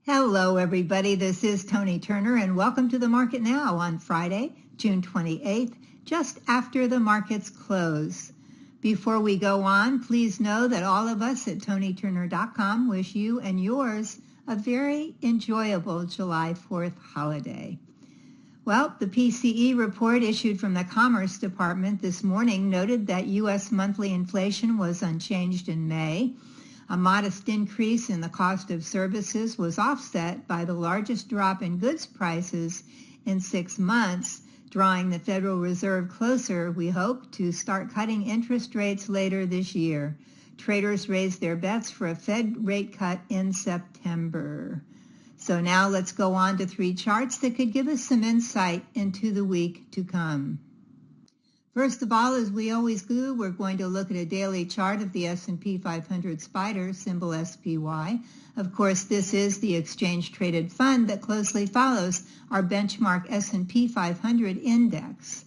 Hello, everybody. This is Toni Turner, and welcome to the Market Now on Friday, June 28th, just after the markets close. Before we go on, please know that all of us at ToniTurner.com wish you and yours a very enjoyable July 4th holiday. Well, the PCE report issued from the Commerce Department this morning noted that U.S. monthly inflation was unchanged in May. A modest increase in the cost of services was offset by the largest drop in goods prices in 6 months, drawing the Federal Reserve closer, we hope, to start cutting interest rates later this year. Traders raised their bets for a Fed rate cut in September. So now let's go on to 3 charts that could give us some insight into the week to come. First of all, as we always do, we're going to look at a daily chart of the S&P 500 Spider, symbol SPY. Of course, this is the exchange-traded fund that closely follows our benchmark S&P 500 index.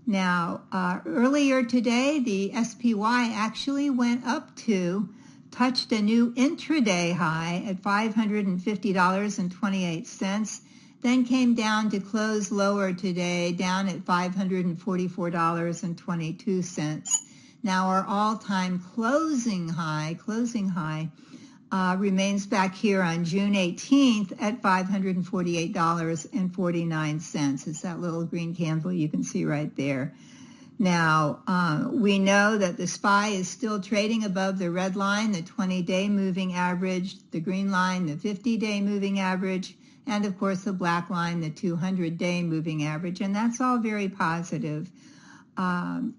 Now, earlier today, the SPY actually went up to, touched a new intraday high at $550.28. Then came down to close lower today, down at $544.22. Now our all-time closing high remains back here on June 18th at $548.49. It's that little green candle you can see right there. Now, we know that the SPY is still trading above the red line, the 20-day moving average, the green line, the 50-day moving average, and of course the black line, the 200-day moving average, and that's all very positive.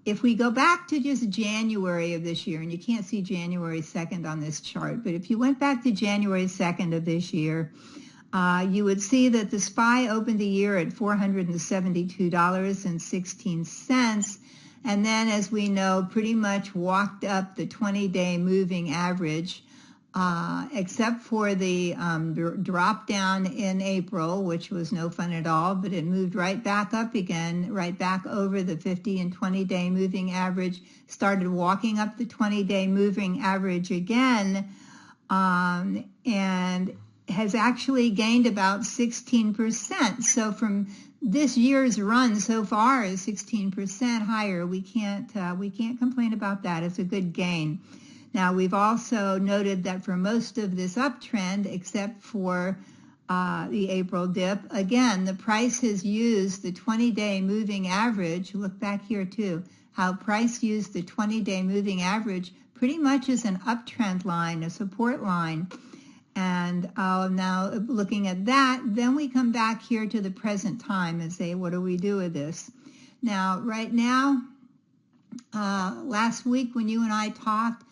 If we go back to just January of this year, and you can't see January 2nd on this chart, but if you went back to January 2nd of this year, you would see that the SPY opened the year at $472.16, and then, as we know, pretty much walked up the 20-day moving average, except for the drop down in April, which was no fun at all, but it moved right back up again, right back over the 50 and 20-day moving average, started walking up the 20-day moving average again, and has actually gained about 16%. So from this year's run so far is 16% higher. We can't complain about that. It's a good gain. Now, we've also noted that for most of this uptrend, except for the April dip, again, the price has used the 20-day moving average. Look back here, too, how price used the 20-day moving average pretty much as an uptrend line, a support line. And now looking at that, then we come back here to the present time and say, what do we do with this? Now, right now, last week when you and I talked,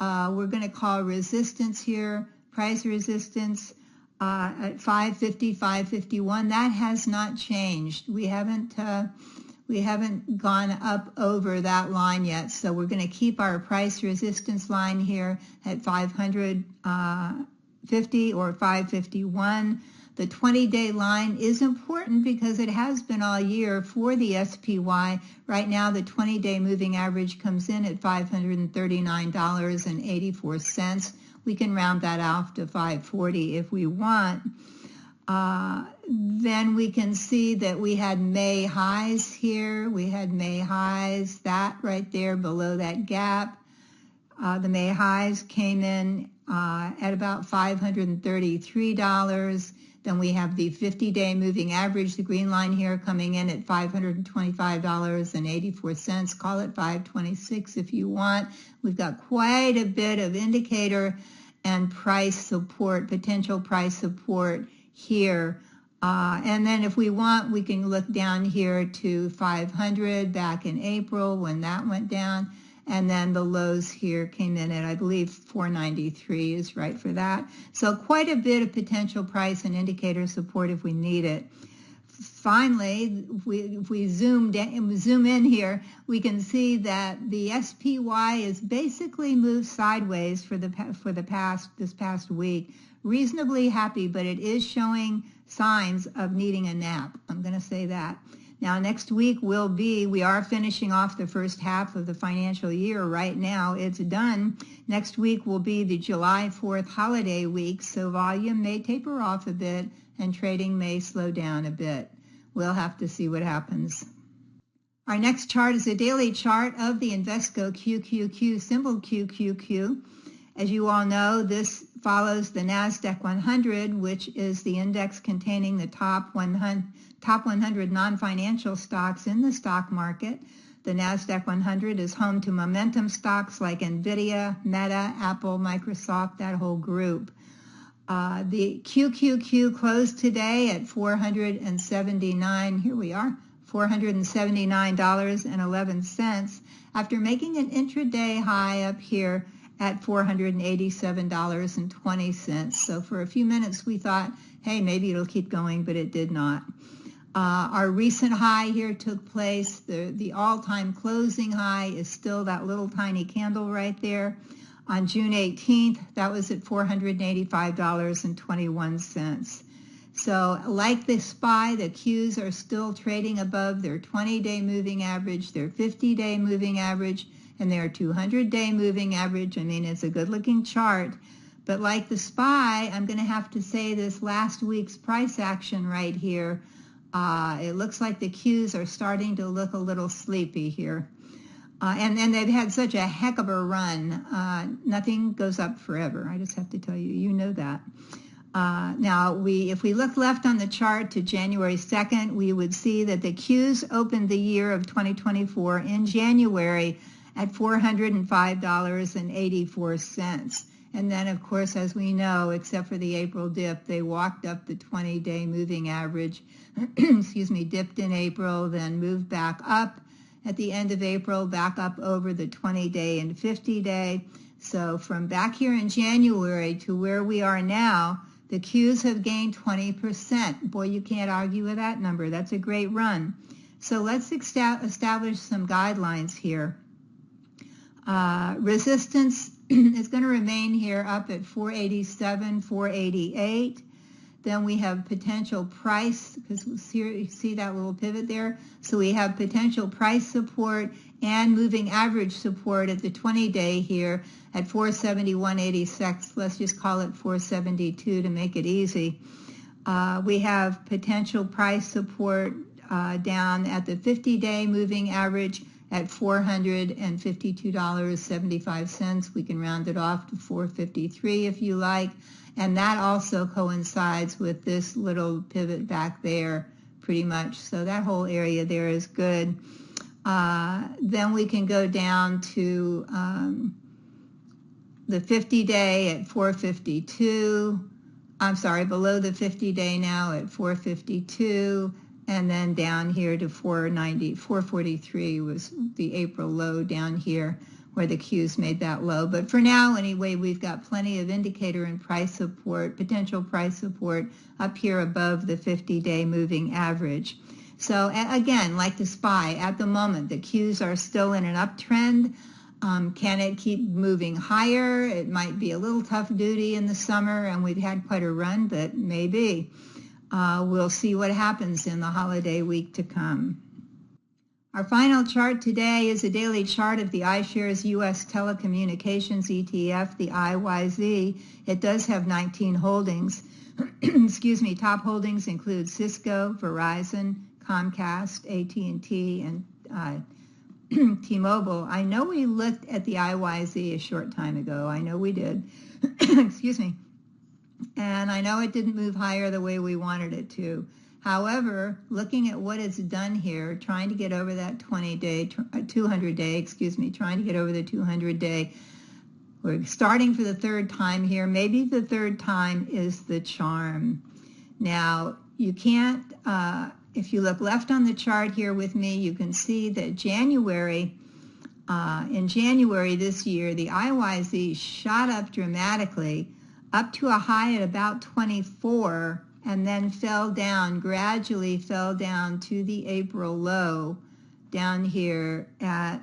we're going to call resistance here, price resistance at 550, 551. That has not changed. We haven't gone up over that line yet. So we're going to keep our price resistance line here at 550 or 551. The 20-day line is important because it has been all year for the SPY. Right now, the 20-day moving average comes in at $539.84. We can round that off to 540 if we want. Then we can see that we had May highs here. We had May highs, that right there below that gap. The May highs came in at about $533. Then we have the 50-day moving average, the green line here, coming in at $525.84. Call it 526 if you want. We've got quite a bit of indicator and price support, potential price support here. And then if we want, we can look down here to 500 back in April when that went down. And then the lows here came in at, I believe, 493 is right for that. So quite a bit of potential price and indicator support if we need it. Finally, if we zoom in here, we can see that the SPY is basically moved sideways for this past week. Reasonably happy, but it is showing signs of needing a nap. I'm going to say that. Now, next week we are finishing off the first half of the financial year right now. It's done. Next week will be the July 4th holiday week, so volume may taper off a bit and trading may slow down a bit. We'll have to see what happens. Our next chart is a daily chart of the Invesco QQQ, symbol QQQ. As you all know, this follows the Nasdaq 100, which is the index containing the top 100 non-financial stocks in the stock market. The Nasdaq 100 is home to momentum stocks like Nvidia, Meta, Apple, Microsoft, that whole group. The QQQ closed today at $479.11 after making an intraday high up here at $487.20. So for a few minutes we thought, hey, maybe it'll keep going, but it did not. Our recent high here took place. The all-time closing high is still that little tiny candle right there. On June 18th, that was at $485.21. So like the SPY, the Qs are still trading above their 20-day moving average, their 50-day moving average, and their 200-day moving average. I mean, it's a good-looking chart. But like the SPY, I'm going to have to say this last week's price action right here, it looks like the Qs are starting to look a little sleepy here. And they've had such a heck of a run. Nothing goes up forever. I just have to tell you, you know that. Now, if we look left on the chart to January 2nd, we would see that the Qs opened the year of 2024 in January at $405.84. And then, of course, as we know, except for the April dip, they walked up the 20-day moving average, excuse me, dipped in April, then moved back up at the end of April, back up over the 20-day and 50-day. So from back here in January to where we are now, the Qs have gained 20%. Boy, you can't argue with that number. That's a great run. So let's establish some guidelines here. Resistance is going to remain here up at 487, 488. Then we have potential price, because you see that little pivot there. So we have potential price support and moving average support at the 20-day here at 471.86. Let's just call it 472 to make it easy. We have potential price support down at the 50-day moving average at $452.75. We can round it off to 453 if you like. And that also coincides with this little pivot back there pretty much. So that whole area there is good. Then we can go down to the 50-day at 452. I'm sorry, below the 50-day now at 452. And then down here to 443 was the April low down here where the Qs made that low. But for now, anyway, we've got plenty of indicator and price support, potential price support up here above the 50-day moving average. So again, like the SPY, at the moment, the Qs are still in an uptrend. Can it keep moving higher? It might be a little tough duty in the summer, and we've had quite a run, but maybe. We'll see what happens in the holiday week to come. Our final chart today is a daily chart of the iShares U.S. Telecommunications ETF, the IXYZ. It does have 19 holdings. Excuse me, top holdings include Cisco, Verizon, Comcast, AT&T, and T-Mobile. I know we looked at the IXYZ a short time ago. I know we did. Excuse me. And I know it didn't move higher the way we wanted it to. However, looking at what it's done here, trying to get over that 200-day, trying to get over the 200-day, we're starting for the third time here. Maybe the third time is the charm. Now, you can't, if you look left on the chart here with me, you can see that in January this year, the IXYZ shot up dramatically, up to a high at about 24, and then fell down, gradually fell down to the April low down here at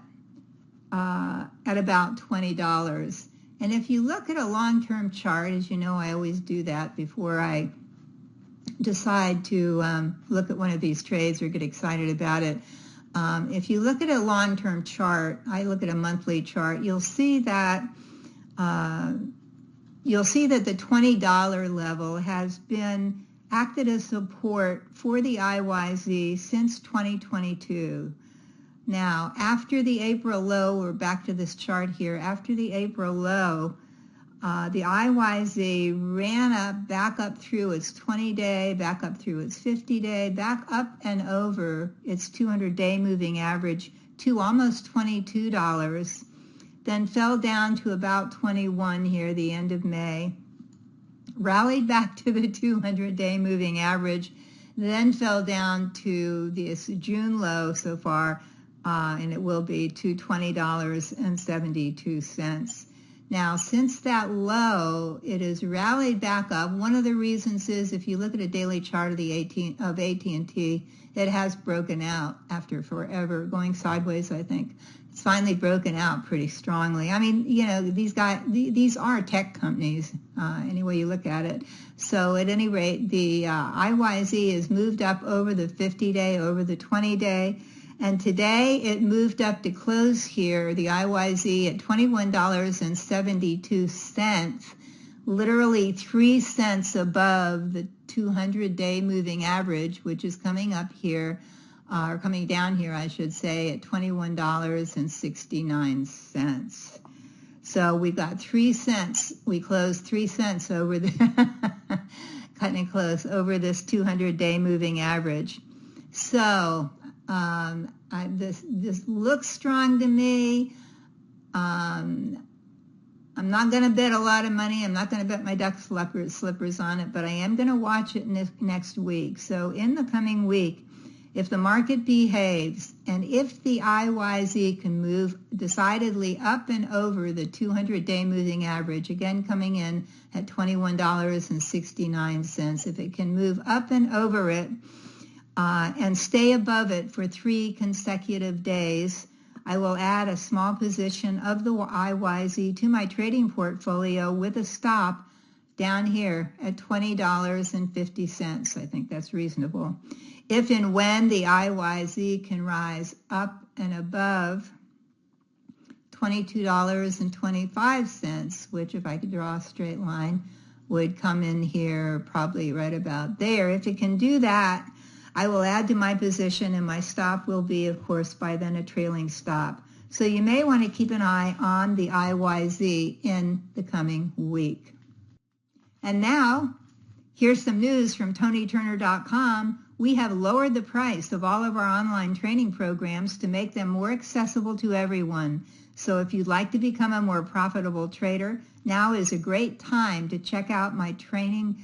about $20. And if you look at a long-term chart, as you know, I always do that before I decide to look at one of these trades or get excited about it, if you look at a long-term chart, I look at a monthly chart, you'll see that the $20 level has been acted as support for the IYZ since 2022. Now, after the April low, we're back to this chart here, after the April low, the IYZ ran up, back up through its 20-day, back up through its 50-day, back up and over its 200-day moving average to almost $22, then fell down to about 21 here, the end of May, rallied back to the 200-day moving average, then fell down to this June low so far, and it will be to $20.72. Now, since that low, it has rallied back up. One of the reasons is if you look at a daily chart of the AT&T, it has broken out after forever going sideways, I think. It's finally broken out pretty strongly. I mean, you know, these are tech companies, any way you look at it. So at any rate, the IYZ has moved up over the 50-day, over the 20-day. And today it moved up to close here, the IYZ, at $21.72, literally 3 cents above the 200-day moving average, which is coming up here, or coming down here, I should say, at $21.69. So we got 3 cents. We closed 3 cents over the cutting it close over this 200-day moving average. So this looks strong to me. I'm not going to bet a lot of money. I'm not going to bet my duck slippers on it, but I am going to watch it next week. So in the coming week, if the market behaves and if the IYZ can move decidedly up and over the 200-day moving average, again coming in at $21.69, if it can move up and over it, and stay above it for 3 consecutive days, I will add a small position of the IYZ to my trading portfolio with a stop down here at $20.50. I think that's reasonable. If and when the IYZ can rise up and above $22.25, which if I could draw a straight line, would come in here probably right about there. If it can do that, I will add to my position, and my stop will be, of course, by then a trailing stop. So you may want to keep an eye on the IYZ in the coming week. And now, here's some news from ToniTurner.com. We have lowered the price of all of our online training programs to make them more accessible to everyone. So if you'd like to become a more profitable trader, now is a great time to check out my training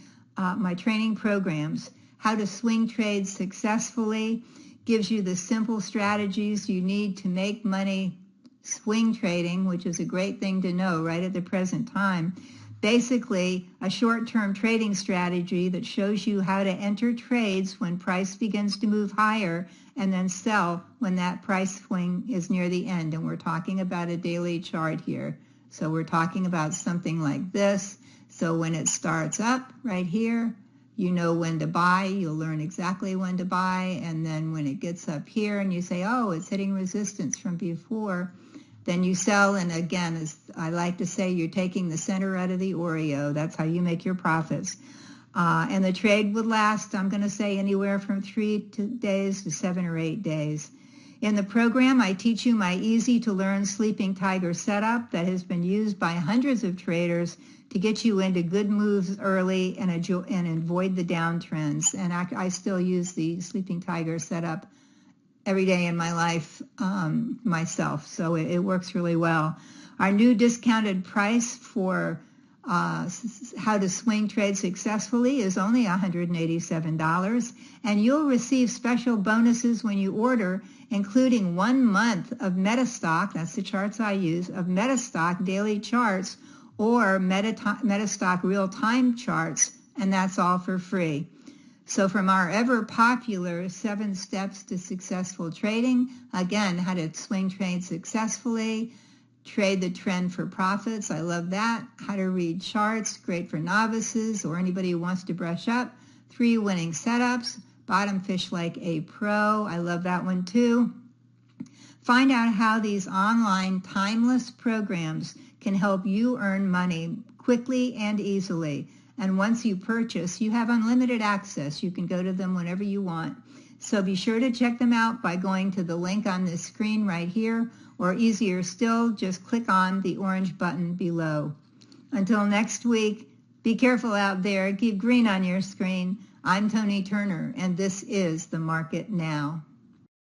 programs. How to swing trade successfully gives you the simple strategies you need to make money swing trading, which is a great thing to know right at the present time. Basically, a short-term trading strategy that shows you how to enter trades when price begins to move higher and then sell when that price swing is near the end. And we're talking about a daily chart here. So we're talking about something like this. So when it starts up right here, you know when to buy, you'll learn exactly when to buy, and then when it gets up here and you say, oh, it's hitting resistance from before, then you sell, and again, as I like to say, you're taking the center out of the Oreo. That's how you make your profits. And the trade would last, I'm going to say, anywhere from 3 days to 7 or 8 days. In the program, I teach you my easy-to-learn Sleeping Tiger setup that has been used by hundreds of traders to get you into good moves early and avoid the downtrends. And I still use the Sleeping Tiger setup every day in my life myself, so it works really well. Our new discounted price for how to swing trade successfully is only $187, and you'll receive special bonuses when you order, including 1 month of Metastock, that's the charts I use, of Metastock daily charts or Metastock real-time charts, and that's all for free. So from our ever-popular 7 steps to successful trading, again, how to swing trade successfully, trade the trend for profits, I love that. How to read charts, great for novices or anybody who wants to brush up. 3 winning setups. Bottom fish like a pro. I love that one too. Find out how these online timeless programs can help you earn money quickly and easily. And once you purchase, you have unlimited access. You can go to them whenever you want. So be sure to check them out by going to the link on this screen right here, or easier still, just click on the orange button below. Until next week, be careful out there. Keep green on your screen. I'm Toni Turner, and this is The Market Now.